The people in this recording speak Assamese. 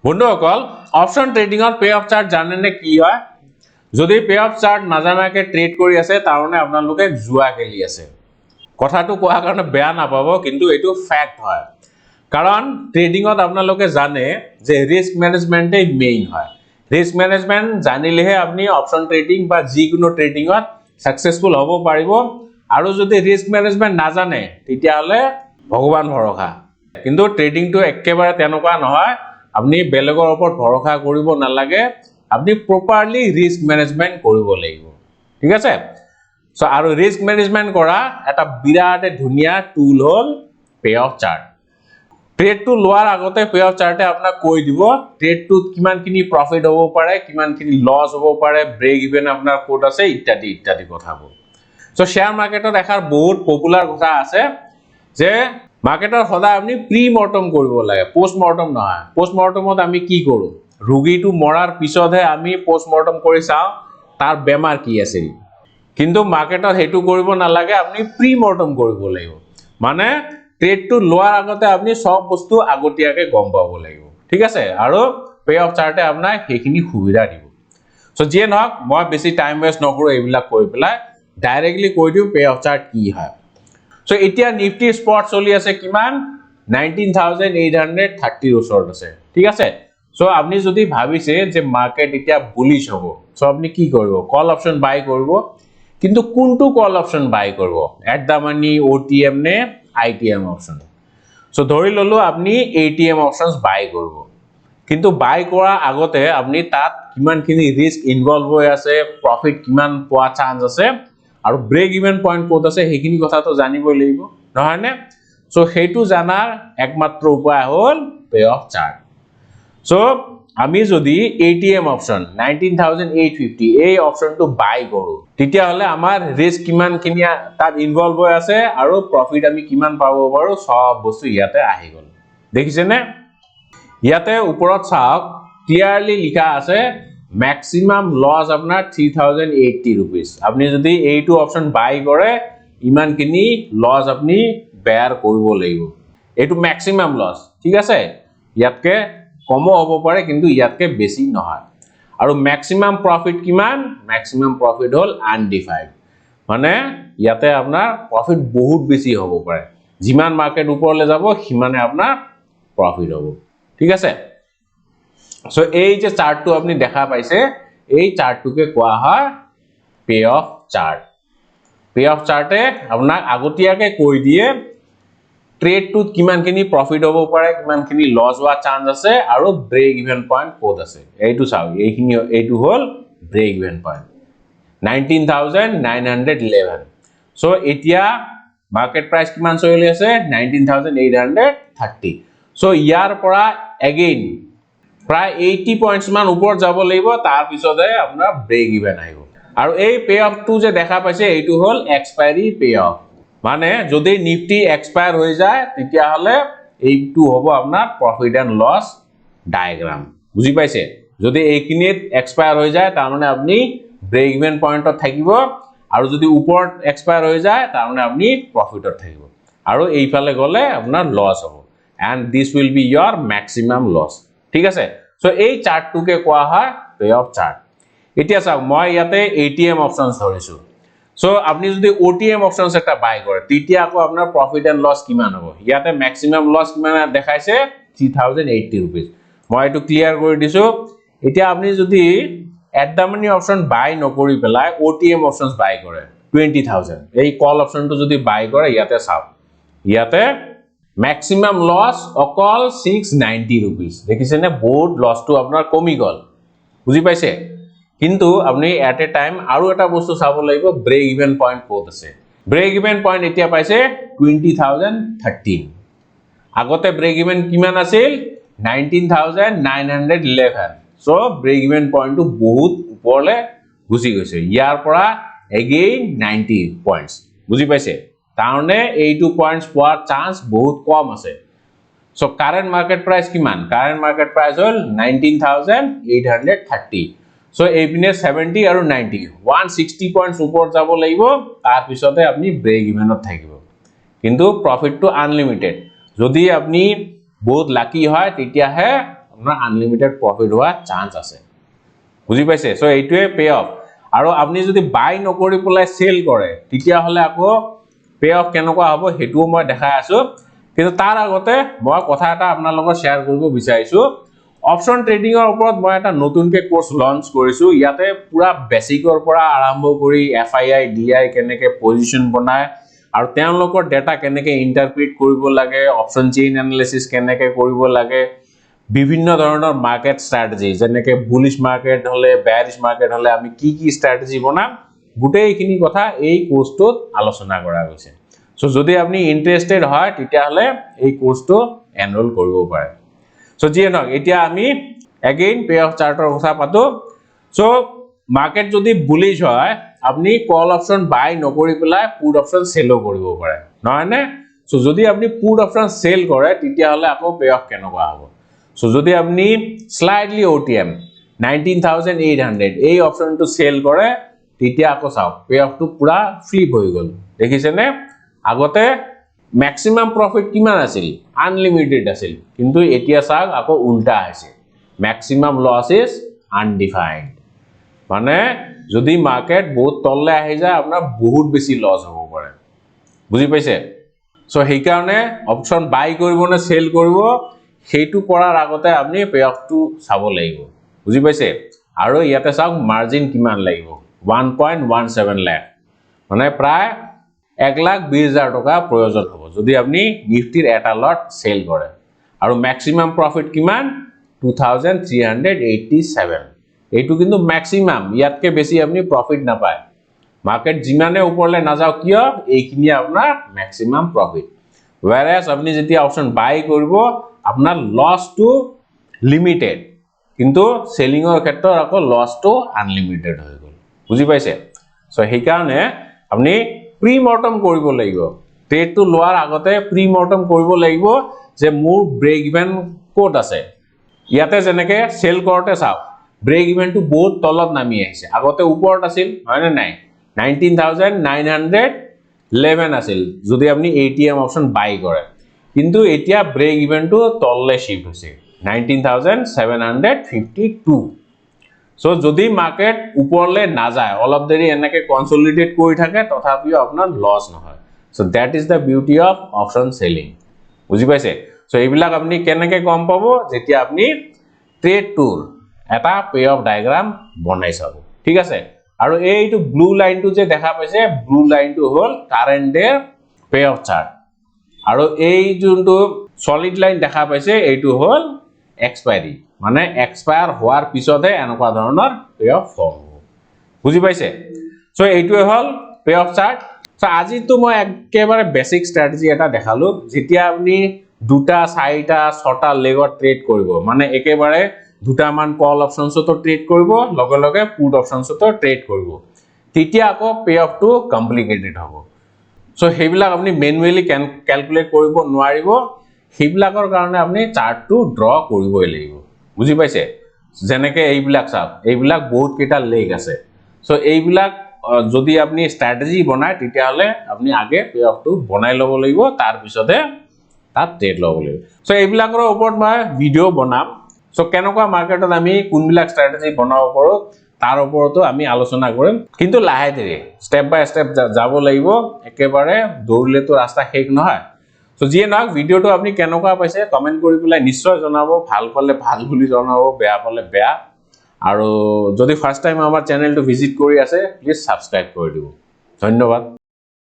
বন্ধুসকল অপশন ট্ৰেডিঙৰ পে অফ চাৰ্ট জানেনে কি হয় যদি পে অফ চাৰ্ট নাজানাকে ট্ৰেড কৰি আছে তাৰমানে আপোনালোকে জুৱা খেলি আছে কথাটো কোৱা কাৰণে বেয়া নাপাব কিন্তু এটো ফ্যাক্ট হয় কাৰণ ট্ৰেডিঙত আপোনালোকে জানে যে ৰিস্ক ম্যানেজমেন্টে মেইন হয় ৰিস্ক ম্যানেজমেন্ট জানিলেহে আপুনি অপশন ট্ৰেডিং বা যিকোনো ট্ৰেডিঙত সাকসেসফুল হ'ব পাৰিব আৰু যদি ৰিস্ক ম্যানেজমেন্ট নাজানে তেতিয়া হলে ভগৱান ভৰসা কিন্তু ট্ৰেডিংটো একেবাৰে তেনেকুৱা নহয় আপনি বেলেগৰ ওপৰত ভৰসা কৰিব নালাগে আপনি প্ৰপাৰলি ৰিস্ক ম্যানেজমেন্ট কৰিব লাগিব ঠিক আছে সো আৰু ৰিস্ক ম্যানেজমেন্ট কৰা এটা বিৰাট ধুনিয়া টুল হল পে অফ চাৰ্ট ট্ৰেড টু লোৱাৰ আগতে পে অফ চাৰ্টে আপোনাক কৈ দিব ট্ৰেড টু কিমানখিনি প্ৰফিট হ'ব পাৰে কিমানখিনি লস হ'ব পাৰে ব্ৰেক ইভেন আপোনাৰ কোড আছে ইত্যাদি ইত্যাদি কথাবোৰ সো শেয়াৰ মাৰ্কেটত এখাৰ বহুত পপুলাৰ কথা আছে যে মাৰ্কেটৰ সদায় আপনি প্ৰি মৰ্টম কৰিব লাগে পোষ্ট মৰ্টম নহয় পোষ্ট মৰ্টমত আমি কি কৰো ৰোগীটো মৰাৰ পিছতহে আমি পোষ্ট মৰ্টম কৰি চাও তাৰ বেমাৰ কি আছে কিন্তু মাৰ্কেটত হেতু কৰিব নালাগে আপনি প্ৰি মৰ্টম কৰিব লাগিব মানে ট্ৰেড টু লোৱাৰ আগতে আপনি সব বস্তু আগতীয়াকে গম পাব লাগিব ঠিক আছে আৰু পে অফ চাৰ্টে আপোনাক হেখিনি সুবিধা দিব সো যে নহক মই বেছি টাইম ওয়েস্ট নকৰো এইবিলাক কৈ পেলাই ডাইৰেক্টলি কৈ দিও পে অফ চাৰ্ট কি হয় সো এতিয়া নিফটি স্পট চলি আছে কিমান 19830 ওচৰত আছে ঠিক আছে সো আপনি যদি ভাবিছে যে মাৰ্কেট এতিয়া বুলিশ হ'ব সো আপনি কি কৰিব কল অপশন বাই কৰিব কিন্তু কোনটো কল অপশন বাই কৰিব এট দা মানি ওটিএম নে আইটিএম অপশন সো ধৰি ললো আপনি এটিএম অপশনস বাই কৰিব কিন্তু বাই কৰা আগতে আপনি তাত কিমানখিনি ৰিস্ক ইনভলভ হৈ আছে প্ৰফিট কিমান পোৱা চান্স আছে আৰু ব্ৰেক ইভেন পয়েন্ট ক'ত আছে হেখিনি কথা তো জানিবই লাগিব নহয় নে সো হেতু জানাৰ একমাত্ৰ উপায় হল পে অফ চাৰ্ট সো আমি যদি এটিএম অপশন 19850 এই অপশনটো বাই কৰো তেতিয়া হলে আমাৰ ৰিস্ক কিমানখিনি তাত ইনভলভ হৈ আছে আৰু প্ৰফিট আমি কিমান পাব পাৰো সব বস্তু ইয়াতে আহি গল দেখিছেনে ইয়াতে ওপৰত চাওক ক্লিয়াৰলি লিখা আছে ম্যাক্সিমাম লস আপনাৰ 3080 rupees আপনি যদি এইটো অপশন বাই কৰে ইমানখিনি লস আপনি বেয়াৰ কৰিব লাগিব এটো ম্যাক্সিমাম লস ঠিক আছে ইয়াতকে কম হ'ব পাৰে কিন্তু ইয়াতকে বেছি নহয় আৰু ম্যাক্সিমাম প্ৰফিট কিমান ম্যাক্সিমাম প্ৰফিট হল আনডিফাইন্ড মানে ইয়াতে আপোনাৰ প্ৰফিট বহুত বেছি হ'ব পাৰে যিমান মাৰ্কেট ওপৰলে যাব হিমানে আপোনাৰ প্ৰফিট হ'ব ঠিক আছে সো এই যে চাৰ্টটো আপনি দেখা পাইছে এই চাৰ্টটোকে কোৱা হয় pay off chart pay off চাৰ্টে আপোনাক আগতীয়াকে কৈ দিয়ে ট্ৰেড টু কিমানখিনি প্ৰফিট হ'ব পাৰে কিমানখিনি লস হোৱা চান্স আছে আৰু ব্ৰেক ইভেন পয়েন্ট ক'ত আছে এইটো চাও এইখিনি এইটো হল ব্ৰেক ইভেন পয়েন্ট 19911 সো এতিয়া মাৰ্কেট প্ৰাইস কিমান চলি আছে 19830 সো ইয়াৰ পৰা এগেইন প্ৰায় 80 পয়েন্টস মান ওপৰ যাব লাগিব তাৰ পিছতে আপোনাৰ ব্ৰেক ইভেন আহিব আৰু এই পে অফ টু যে দেখা পাইছে এইটো হল এক্সপায়াৰি পে অফ মানে যদি নিফটি এক্সপায়াৰ হৈ যায় তেতিয়া হলে এইটো হ'ব আপোনাৰ প্ৰফিট এন্ড লস ডায়াগ্ৰাম বুজি পাইছে যদি এইখিনিত এক্সপায়াৰ হৈ যায় তাৰ মানে আপনি ব্ৰেক ইভেন পয়েন্টত থাকিব আৰু যদি ওপৰত এক্সপায়াৰ হৈ যায় তাৰ মানে আপনি প্ৰফিটত থাকিব আৰু এইফালে গলে আপোনাৰ লস হ'ব and this will be your maximum loss ঠিক আছে সো এই চাৰ্টটোকে কোৱা হয় পে অফ চাৰ্ট এতিয়া চাওক মই ইয়াতে এটিএম অপশনস ধৰিছো সো আপনি যদি ওটিএম অপশনস একটা বাই কৰে তেতিয়া আকৌ আপোনাৰ প্ৰফিট এন্ড লস কিমান হ'ব ইয়াতে ম্যাক্সিমাম লস কিমান দেখাইছে 3080 rupees মই এটো ক্লিয়াৰ কৰি দিছো এতিয়া আপনি যদি এট দা মানি অপশন বাই নকৰি পেলাই ওটিএম অপশনস বাই কৰে 20000 এই কল অপশনটো যদি বাই কৰে ইয়াতে চাওক ইয়াতে ম্যাক্সিমাম লস অকল 690 rupees দেখিছেনে বহুত লসটো আপোনাৰ কমি গল বুজি পাইছে কিন্তু আপনি এট এ টাইম আৰু এটা বস্তু চাব লাগিব ব্ৰেক ইভেন পয়েন্ট ক'ত আছে ব্ৰেক ইভেন পয়েন্ট এতিয়া পাইছে 20013 আগতে ব্ৰেক ইভেন কিমান আছিল 19911 সো ব্ৰেক ইভেন পয়েন্টটো বহুত ওপৰলে গুচি গৈছে ইয়াৰ পৰা এগেইন 90 পয়েন্টস বুজি পাইছে তাৰনে 82 পয়েন্টস পোৱাৰ চান্স বহুত কম আছে সো কাৰেন্ট মাৰ্কেট প্ৰাইস কিমান কাৰেন্ট মাৰ্কেট প্ৰাইস হল 19830 সো এইপিনে 70 আৰু 90 160 পয়েন্টস ওপৰ যাব লাগিব তাৰ পিছতে আপনি ব্ৰেক ইভেনত থাকিব কিন্তু প্ৰফিট টু আনলিমিটেড যদি আপনি বহুত লাকি হয় তেতিয়া হে আপোনাৰ আনলিমিটেড প্ৰফিট হোৱা চান্স আছে বুজি পাইছে সো এইটোৱে পে অফ আৰু আপুনি যদি বাই নকৰি পেলাই সেল কৰে তেতিয়া হলে আকৌ পে অফ কেনেকুৱা হ'ব হেতুও মই দেখাই আছো কিন্তু তাৰ আগতে মই কথা এটা আপোনাৰ লগত শেয়াৰ কৰিব বিচাৰিছো অপশন ট্ৰেডিংৰ ওপৰত মই এটা নতুনকৈ কোৰ্স লঞ্চ কৰিছো ইয়াতে পুৰা বেসিকৰ পৰা আৰম্ভ কৰি এফআইআই ডিআই কেনেকৈ পজিশন বনায় আৰু তেওঁলোকৰ ডেটা কেনেকৈ ইন্টাৰপ্ৰিট কৰিব লাগে অপশন চেইন এনালাইসিস কেনেকৈ কৰিব লাগে বিভিন্ন ধৰণৰ মাৰ্কেট ষ্ট্ৰেটেজি যেনেকৈ বুলিশ মাৰ্কেট হলে বেয়াৰিশ মাৰ্কেট হলে আমি কি কি ষ্ট্ৰেটেজি বনাম গোটেইখিনি কথা এই কোৰ্সটোত আলোচনা কৰা হৈছে সো যদি আপনি ইন্টাৰেস্টেড হয় তেতিয়া হলে এই কোৰ্সটো এনৰোল কৰিব পাৰে সো যিয়ে নহওক এতিয়া আমি এগেইন পে অফ চাৰ্টৰ কথা পাতো সো মাৰ্কেট যদি বুলিশ হয় আপনি কল অপশন বাই নকৰি পেলাই পুট অপশন সেলও কৰিব পাৰে নহয় নে সো যদি আপনি পুট অপশন সেল কৰে তেতিয়া হলে আকৌ পে অফ কেনেকুৱা হ'ব সো যদি আপনি স্লাইডলি ওটিএম 19800 এই অপশনটো সেল কৰে তেতিয়া আকৌ চাওক পে অফটো পুৰা ফ্লিপ হৈ গল দেখিছেনে আগতে ম্যাক্সিমাম প্রফিট কিমান আছিল আনলিমিটেড আছিল কিন্তু এতিয়া চাওক আকৌ উল্টা আছে ম্যাক্সিমাম লস ইজ আনডিফাইন্ড মানে যদি মার্কেট বহুত তললে আহি যায় আপোনাৰ বহুত বেছি লস হ'ব পাৰে বুজি পাইছে সো সেই কাৰণে অপশন বাই কৰিব নে সেল কৰিব সেইটো কৰাৰ আগতে আপনি পে অফটো চাব লাগিব বুজি পাইছে আৰু ইয়াতে চাওক মাৰ্জিন কিমান লাগিব 1.17 লাখ মানে প্ৰায় 1,20,000 টকা প্ৰয়োজন হ'ব যদি আপনি নিফটিৰ এটা লট সেল কৰে আৰু ম্যাক্সিমাম প্ৰফিট কিমান 2387 এইটো কিন্তু ম্যাক্সিমাম ইয়াতকে বেছি আপনি প্ৰফিট নাপায় মাৰ্কেট জিমানে উপৰলে নাযাও কিয় এইখিনি আপোনাৰ ম্যাক্সিমাম প্ৰফিট whereas আপনি যেতিয়া অপশন বাই কৰিব আপোনাৰ লস টু লিমিটেড কিন্তু সেলিংৰ ক্ষেত্ৰত আকৌ লস টু আনলিমিটেড হৈ গল বুজি পাইছে সো সেই কাৰণে আপনি প্ৰি মৰ্টম কৰিব লাগিব ট্ৰেডটো লোৱাৰ আগতে প্ৰি মৰ্টম কৰিব লাগিব যে মোৰ ব্ৰেক ইভেন কোড আছে ইয়াতে যেনেকে সেল কৰতে চাও ব্ৰেক ইভেনটো বহুত তলত নামি আহিছে আগতে ওপৰত আছিল হয় না নাই 19911 আছিল যদি আপনি এটিএম অপশন বাই কৰে কিন্তু এতিয়া ব্ৰেক ইভেনটো তললে শিফট হৈছে 19752 সো যদি মাৰ্কেট উপৰলে না যায় অলপ দেৰি এনেকে কনসলিডেট কৰি থাকে তথাপিও আপোনাৰ লস নহয় so that is the beauty of option selling বুজি পাইছে সো এইবিলাক আপনি কেনেকে গম পাব যেতিয়া আপনি ট্রেড টুৰ এটা পে অফ ডায়াগ্ৰাম বনাই চাব ঠিক আছে আৰু এইটো ব্লু লাইনটো যে দেখা পাইছে ব্লু লাইনটো হল current day pay off chart আৰু এই যোনটো সলিড লাইন দেখা পাইছে এইটো হল এক্সপায়াৰি মানে এক্সপায়াৰ হোৱাৰ পিছতে এনেকুৱা ধৰণৰ পে অফ ফৰ্ম হ'ব বুজি পাইছে সো এইটোৱে হল পে অফ চাৰ্ট সো আজি তো মই একেবাৰে বেসিক স্ট্ৰ্যাটেজি এটা দেখালো যেতিয়া আপনি দুটা চাৰিটা ছটা লেগত ট্ৰেড কৰিব মানে একেবাৰে দুটা মান কল অপশনসতো ট্ৰেড কৰিব লগে লগে পুট অপশনসতো ট্ৰেড কৰিব তেতিয়া আকৌ পে অফটো কমপ্লিকেটেড হ'ব সো সেইবিলাক আপনি ম্যানুয়ালি ক্যালকুলেট কৰিব নোৱাৰিব সেইবিলাকৰ কাৰণে আপনি চাৰ্টটো ড্ৰ কৰিবই লাগিব বুজি পাইছে যেনেকে এইবিলাক চাওক এইবিলাক বহুত কেইটা লেগ আছে সো এইবিলাক যদি আপনি স্ট্র্যাটেজি বনায় তেতিয়া হলে আপনি আগে পে অফটো বনাই লব লাগিব তাৰ পিছতে তাত ট্ৰেড লব লাগিব সো এইবিলাকৰ ওপৰত মই ভিডিও বনাম সো কেনেকুৱা মাৰ্কেটত আমি কোনবিলাক স্ট্ৰ্যাটেজি বনাব পাৰো তাৰ ওপৰতো আমি আলোচনা কৰিম কিন্তু লাহে ধীৰে স্টেপ বাই স্টেপ যাব লাগিব একেবাৰে দৌৰিলে তো ৰাস্তা শেষ নহয় সো যিয়ে নহওক ভিডিওটো আপনি কেনেকুৱা পাইছে কমেন্ট কৰি পেলাই নিশ্চয় জনাব ভাল পালে ভাল বুলি জনাব বেয়া পালে বেয়া আৰু যদি ফাৰ্স্ট টাইম আমাৰ চেনেলটো ভিজিট কৰি আছে প্লিজ সাবস্ক্ৰাইব কৰি দিব ধন্যবাদ